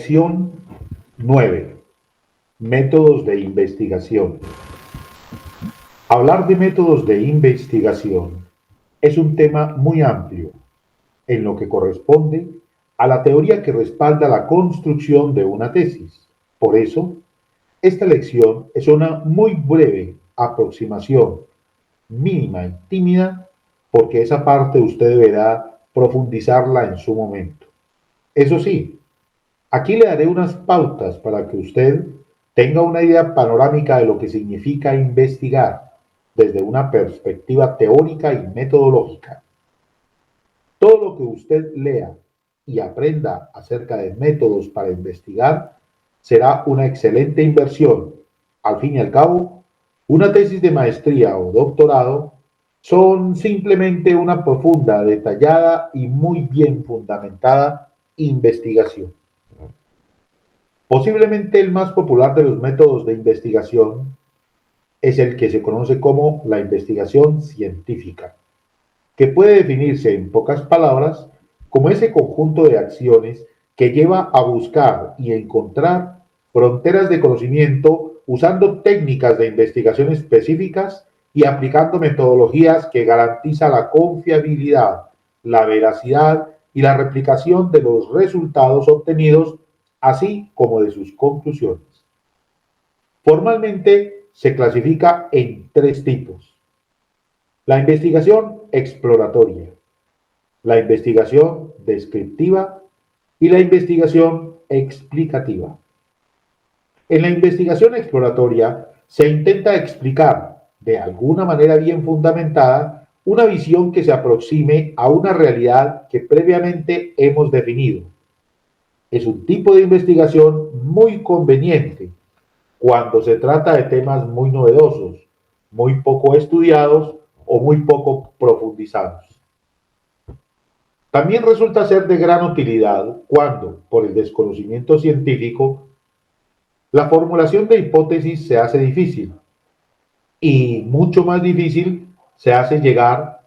Lección 9. Métodos de investigación. Hablar de métodos de investigación es un tema muy amplio en lo que corresponde a la teoría que respalda la construcción de una tesis. Por eso, esta lección es una muy breve aproximación, mínima y tímida, porque esa parte usted deberá profundizarla en su momento. Eso sí, aquí le daré unas pautas para que usted tenga una idea panorámica de lo que significa investigar desde una perspectiva teórica y metodológica. Todo lo que usted lea y aprenda acerca de métodos para investigar será una excelente inversión. Al fin y al cabo, una tesis de maestría o doctorado son simplemente una profunda, detallada y muy bien fundamentada investigación. Posiblemente el más popular de los métodos de investigación es el que se conoce como la investigación científica, que puede definirse en pocas palabras como ese conjunto de acciones que lleva a buscar y encontrar fronteras de conocimiento usando técnicas de investigación específicas y aplicando metodologías que garantizan la confiabilidad, la veracidad y la replicación de los resultados obtenidos, así como de sus conclusiones. Formalmente se clasifica en tres tipos: la investigación exploratoria, la investigación descriptiva y la investigación explicativa. En la investigación exploratoria se intenta explicar, de alguna manera bien fundamentada, una visión que se aproxime a una realidad que previamente hemos definido. Es un tipo de investigación muy conveniente cuando se trata de temas muy novedosos, muy poco estudiados o muy poco profundizados. También resulta ser de gran utilidad cuando, por el desconocimiento científico, la formulación de hipótesis se hace difícil y mucho más difícil se hace llegar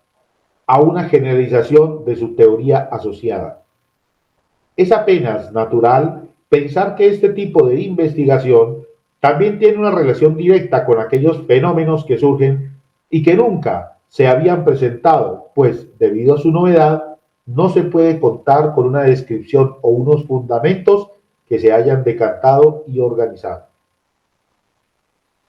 a una generalización de su teoría asociada. Es apenas natural pensar que este tipo de investigación también tiene una relación directa con aquellos fenómenos que surgen y que nunca se habían presentado, pues debido a su novedad no se puede contar con una descripción o unos fundamentos que se hayan decantado y organizado.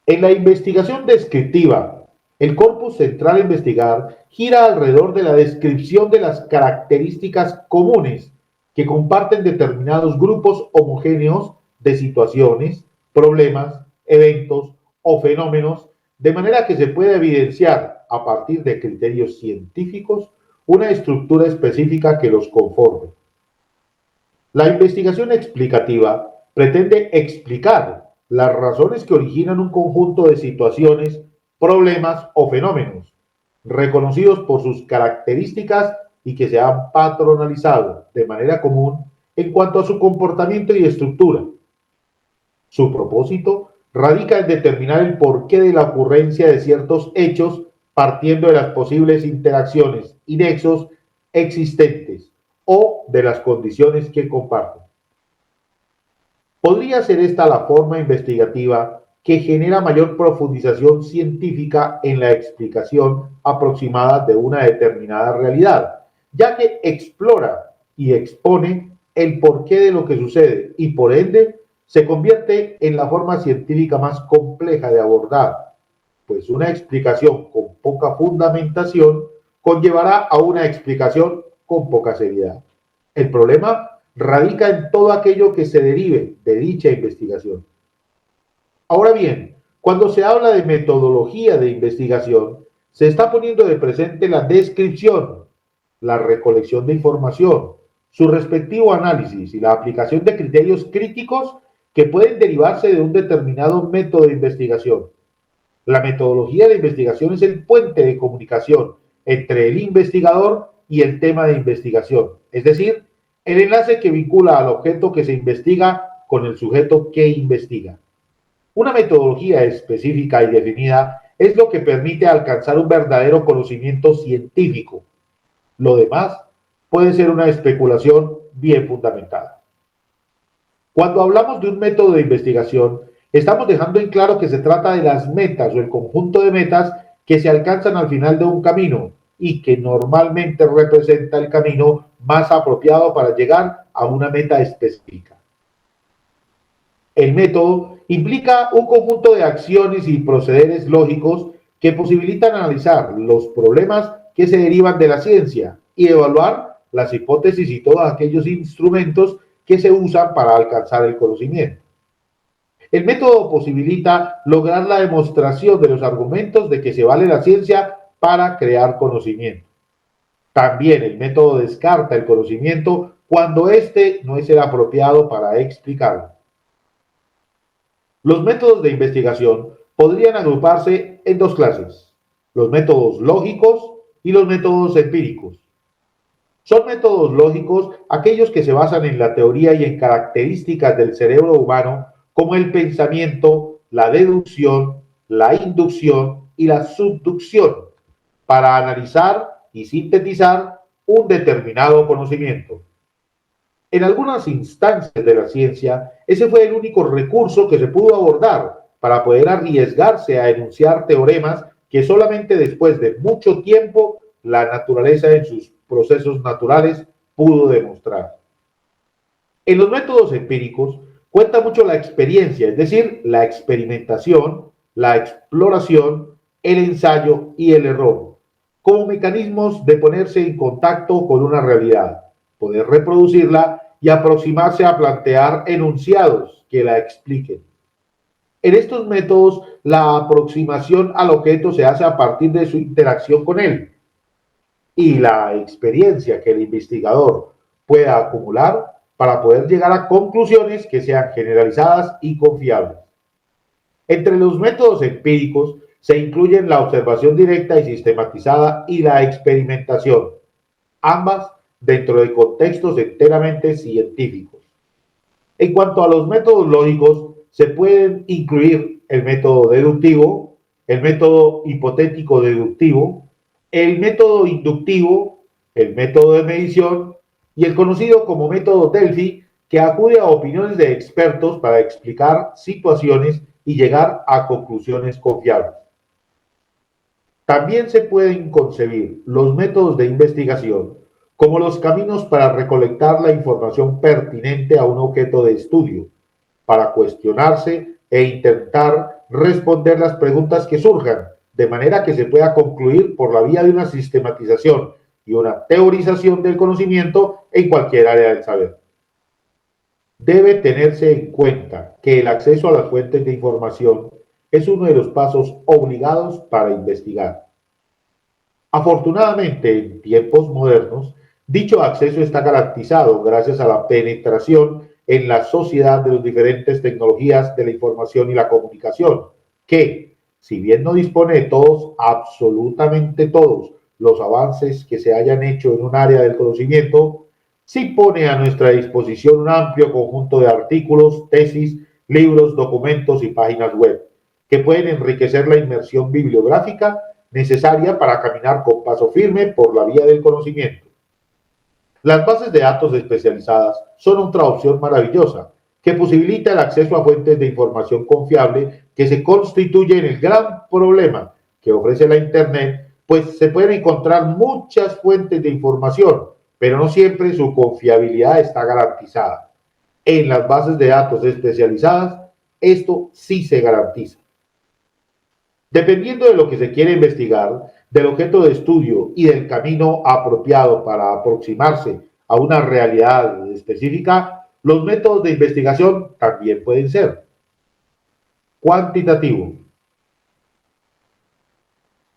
En la investigación descriptiva, el corpus central a investigar gira alrededor de la descripción de las características comunes que comparten determinados grupos homogéneos de situaciones, problemas, eventos o fenómenos, de manera que se pueda evidenciar a partir de criterios científicos una estructura específica que los conforme. La investigación explicativa pretende explicar las razones que originan un conjunto de situaciones, problemas o fenómenos, reconocidos por sus características y que se han patronalizado de manera común en cuanto a su comportamiento y estructura. Su propósito radica en determinar el porqué de la ocurrencia de ciertos hechos partiendo de las posibles interacciones y nexos existentes o de las condiciones que comparten. Podría ser esta la forma investigativa que genera mayor profundización científica en la explicación aproximada de una determinada realidad, ya que explora y expone el porqué de lo que sucede y por ende se convierte en la forma científica más compleja de abordar, pues una explicación con poca fundamentación conllevará a una explicación con poca seriedad. El problema radica en todo aquello que se derive de dicha investigación. Ahora bien, cuando se habla de metodología de investigación, se está poniendo de presente la descripción, la recolección de información, su respectivo análisis y la aplicación de criterios críticos que pueden derivarse de un determinado método de investigación. La metodología de investigación es el puente de comunicación entre el investigador y el tema de investigación, es decir, el enlace que vincula al objeto que se investiga con el sujeto que investiga. Una metodología específica y definida es lo que permite alcanzar un verdadero conocimiento científico. Lo demás puede ser una especulación bien fundamentada. Cuando hablamos de un método de investigación, estamos dejando en claro que se trata de las metas o el conjunto de metas que se alcanzan al final de un camino y que normalmente representa el camino más apropiado para llegar a una meta específica. El método implica un conjunto de acciones y procederes lógicos que posibilitan analizar los problemas que se derivan de la ciencia y evaluar las hipótesis y todos aquellos instrumentos que se usan para alcanzar el conocimiento. El método posibilita lograr la demostración de los argumentos de que se vale la ciencia para crear conocimiento. También el método descarta el conocimiento cuando éste no es el apropiado para explicarlo. Los métodos de investigación podrían agruparse en dos clases: los métodos lógicos y los métodos empíricos. Son métodos lógicos aquellos que se basan en la teoría y en características del cerebro humano como el pensamiento, la deducción, la inducción y la subducción para analizar y sintetizar un determinado conocimiento. En algunas instancias de la ciencia, ese fue el único recurso que se pudo abordar para poder arriesgarse a enunciar teoremas que solamente después de mucho tiempo la naturaleza en sus procesos naturales pudo demostrar. En los métodos empíricos cuenta mucho la experiencia, es decir, la experimentación, la exploración, el ensayo y el error, como mecanismos de ponerse en contacto con una realidad, poder reproducirla y aproximarse a plantear enunciados que la expliquen. En estos métodos, la aproximación al objeto se hace a partir de su interacción con él y la experiencia que el investigador pueda acumular para poder llegar a conclusiones que sean generalizadas y confiables. Entre los métodos empíricos se incluyen la observación directa y sistematizada y la experimentación, ambas dentro de contextos enteramente científicos. En cuanto a los métodos lógicos, se pueden incluir el método deductivo, el método hipotético deductivo, el método inductivo, el método de medición y el conocido como método Delphi, que acude a opiniones de expertos para explicar situaciones y llegar a conclusiones confiables. También se pueden concebir los métodos de investigación como los caminos para recolectar la información pertinente a un objeto de estudio, para cuestionarse e intentar responder las preguntas que surjan, de manera que se pueda concluir por la vía de una sistematización y una teorización del conocimiento en cualquier área del saber. Debe tenerse en cuenta que el acceso a las fuentes de información es uno de los pasos obligados para investigar. Afortunadamente, en tiempos modernos, dicho acceso está garantizado gracias a la penetración en la sociedad de las diferentes tecnologías de la información y la comunicación, que, si bien no dispone de todos, absolutamente todos, los avances que se hayan hecho en un área del conocimiento, sí pone a nuestra disposición un amplio conjunto de artículos, tesis, libros, documentos y páginas web, que pueden enriquecer la inmersión bibliográfica necesaria para caminar con paso firme por la vía del conocimiento. Las bases de datos especializadas son otra opción maravillosa que posibilita el acceso a fuentes de información confiable que se constituyen el gran problema que ofrece la Internet, pues se pueden encontrar muchas fuentes de información, pero no siempre su confiabilidad está garantizada. En las bases de datos especializadas, esto sí se garantiza. Dependiendo de lo que se quiere investigar, del objeto de estudio y del camino apropiado para aproximarse a una realidad específica, los métodos de investigación también pueden ser cuantitativo.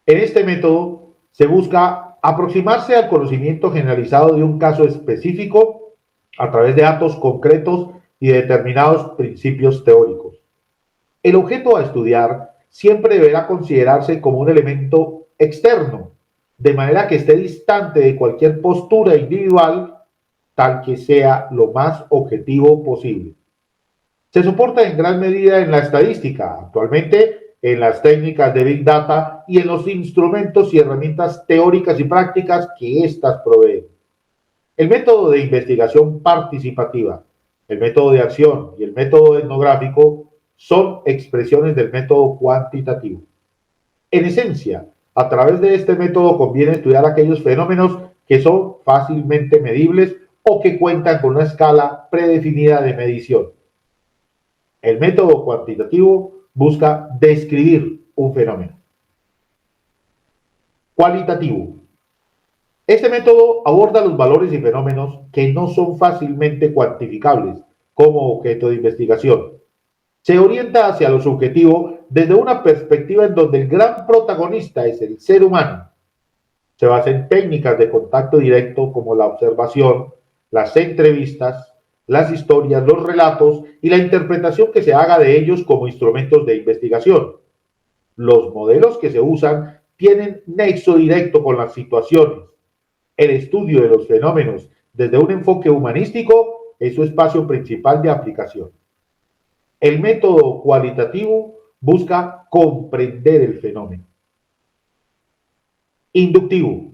En este método se busca aproximarse al conocimiento generalizado de un caso específico a través de datos concretos y de determinados principios teóricos. El objeto a estudiar siempre deberá considerarse como un elemento externo, de manera que esté distante de cualquier postura individual, tal que sea lo más objetivo posible. Se soporta en gran medida en la estadística, actualmente en las técnicas de Big Data y en los instrumentos y herramientas teóricas y prácticas que éstas proveen. El método de investigación participativa el método de acción y el método etnográfico son expresiones del método cuantitativo. En esencia, a través de este método conviene estudiar aquellos fenómenos que son fácilmente medibles o que cuentan con una escala predefinida de medición. El método cuantitativo busca describir un fenómeno. Cualitativo. Este método aborda los valores y fenómenos que no son fácilmente cuantificables como objeto de investigación. Se orienta hacia lo subjetivo desde una perspectiva en donde el gran protagonista es el ser humano. Se basa en técnicas de contacto directo como la observación, las entrevistas, las historias, los relatos y la interpretación que se haga de ellos como instrumentos de investigación. Los modelos que se usan tienen nexo directo con las situaciones. El estudio de los fenómenos desde un enfoque humanístico es su espacio principal de aplicación. El método cualitativo busca comprender el fenómeno. Inductivo.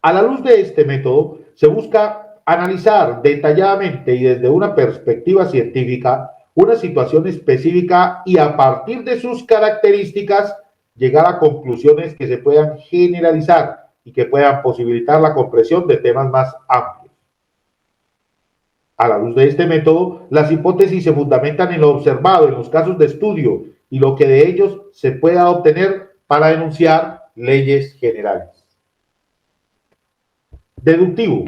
A la luz de este método, se busca analizar detalladamente y desde una perspectiva científica una situación específica y a partir de sus características llegar a conclusiones que se puedan generalizar y que puedan posibilitar la comprensión de temas más amplios. A la luz de este método, las hipótesis se fundamentan en lo observado en los casos de estudio y lo que de ellos se pueda obtener para enunciar leyes generales. Deductivo.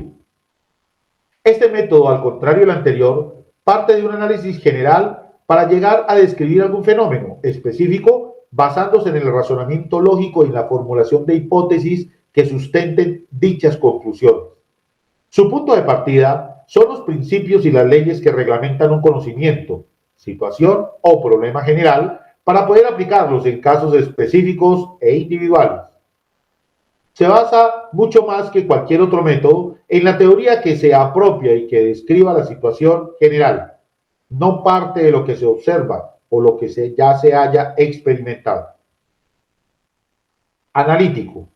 Este método, al contrario del anterior, parte de un análisis general para llegar a describir algún fenómeno específico basándose en el razonamiento lógico y en la formulación de hipótesis que sustenten dichas conclusiones. Su punto de partida son los principios y las leyes que reglamentan un conocimiento, situación o problema general para poder aplicarlos en casos específicos e individuales. Se basa mucho más que cualquier otro método en la teoría que se apropia y que describa la situación general, no parte de lo que se observa o lo que ya se haya experimentado. Analítico.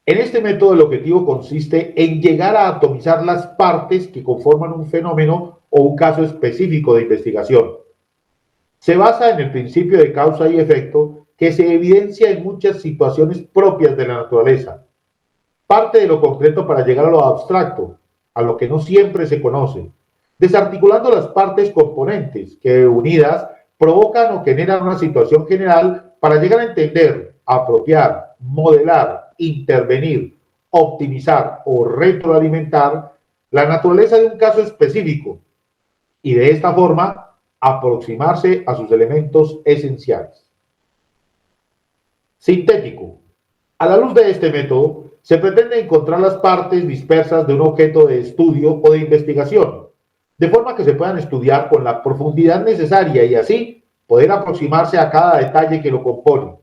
En este método el objetivo consiste en llegar a atomizar las partes que conforman un fenómeno o un caso específico de investigación. Se basa en el principio de causa y efecto que se evidencia en muchas situaciones propias de la naturaleza. Parte de lo concreto para llegar a lo abstracto, a lo que no siempre se conoce, desarticulando las partes componentes que unidas provocan o generan una situación general para llegar a entender, apropiar, modelar, intervenir, optimizar o retroalimentar la naturaleza de un caso específico y de esta forma aproximarse a sus elementos esenciales. Sintético. A la luz de este método, se pretende encontrar las partes dispersas de un objeto de estudio o de investigación, de forma que se puedan estudiar con la profundidad necesaria y así poder aproximarse a cada detalle que lo compone.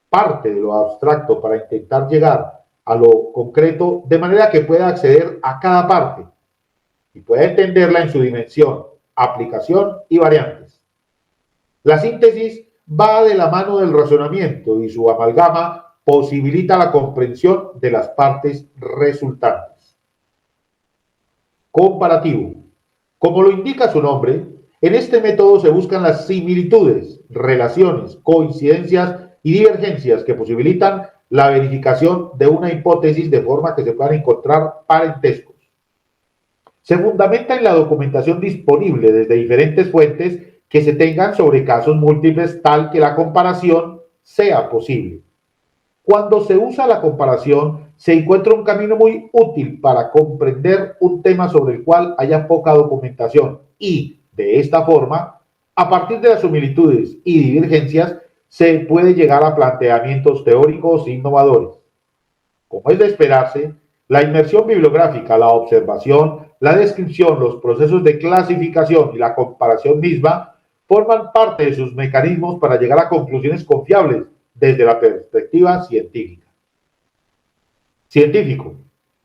Parte de lo abstracto para intentar llegar a lo concreto de manera que pueda acceder a cada parte y pueda entenderla en su dimensión, aplicación y variantes. La síntesis va de la mano del razonamiento y su amalgama posibilita la comprensión de las partes resultantes. Comparativo. Como lo indica su nombre, en este método se buscan las similitudes, relaciones, coincidencias y divergencias que posibilitan la verificación de una hipótesis de forma que se puedan encontrar parentescos. Se fundamenta en la documentación disponible desde diferentes fuentes que se tengan sobre casos múltiples tal que la comparación sea posible. Cuando se usa la comparación, se encuentra un camino muy útil para comprender un tema sobre el cual haya poca documentación y, de esta forma, a partir de las similitudes y divergencias, se puede llegar a planteamientos teóricos innovadores. Como es de esperarse, la inmersión bibliográfica, la observación, la descripción, los procesos de clasificación y la comparación misma forman parte de sus mecanismos para llegar a conclusiones confiables desde la perspectiva científica. Científico.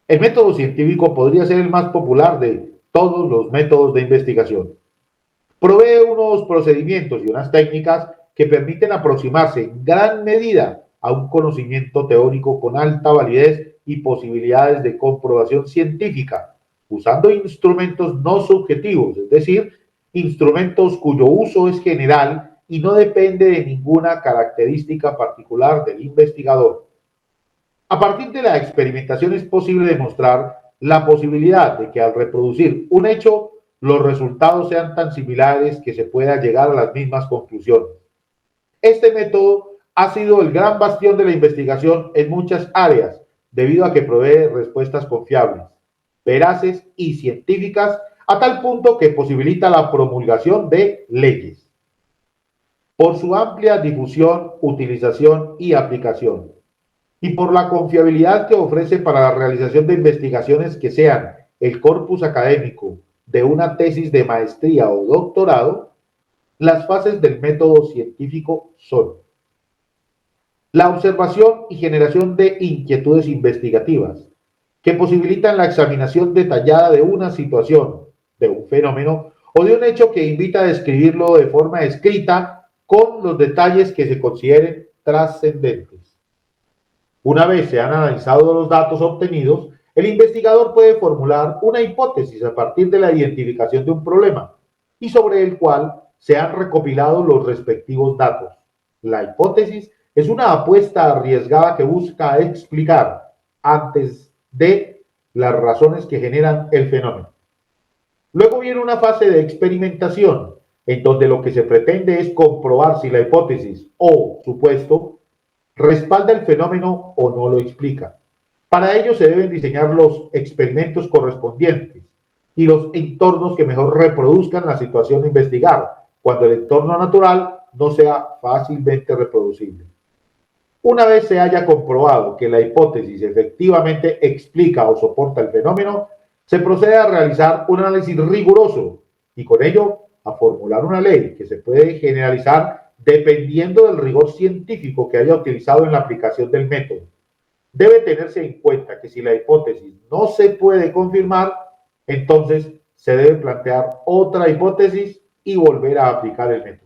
El método científico podría ser el más popular de todos los métodos de investigación. Provee unos procedimientos y unas técnicas que permiten aproximarse en gran medida a un conocimiento teórico con alta validez y posibilidades de comprobación científica, usando instrumentos no subjetivos, es decir, instrumentos cuyo uso es general y no depende de ninguna característica particular del investigador. A partir de la experimentación es posible demostrar la posibilidad de que al reproducir un hecho, los resultados sean tan similares que se pueda llegar a las mismas conclusiones. Este método ha sido el gran bastión de la investigación en muchas áreas, debido a que provee respuestas confiables, veraces y científicas, a tal punto que posibilita la promulgación de leyes. Por su amplia difusión, utilización y aplicación, y por la confiabilidad que ofrece para la realización de investigaciones que sean el corpus académico de una tesis de maestría o doctorado, las fases del método científico son la observación y generación de inquietudes investigativas, que posibilitan la examinación detallada de una situación, de un fenómeno o de un hecho que invita a describirlo de forma escrita con los detalles que se consideren trascendentes. Una vez se han analizado los datos obtenidos, el investigador puede formular una hipótesis a partir de la identificación de un problema y sobre el cual se han recopilado los respectivos datos. La hipótesis es una apuesta arriesgada que busca explicar antes de las razones que generan el fenómeno. Luego viene una fase de experimentación, en donde lo que se pretende es comprobar si la hipótesis o supuesto respalda el fenómeno o no lo explica. Para ello se deben diseñar los experimentos correspondientes y los entornos que mejor reproduzcan la situación a investigar, cuando el entorno natural no sea fácilmente reproducible. Una vez se haya comprobado que la hipótesis efectivamente explica o soporta el fenómeno, se procede a realizar un análisis riguroso y con ello a formular una ley que se puede generalizar dependiendo del rigor científico que haya utilizado en la aplicación del método. Debe tenerse en cuenta que si la hipótesis no se puede confirmar, entonces se debe plantear otra hipótesis y volver a aplicar el método.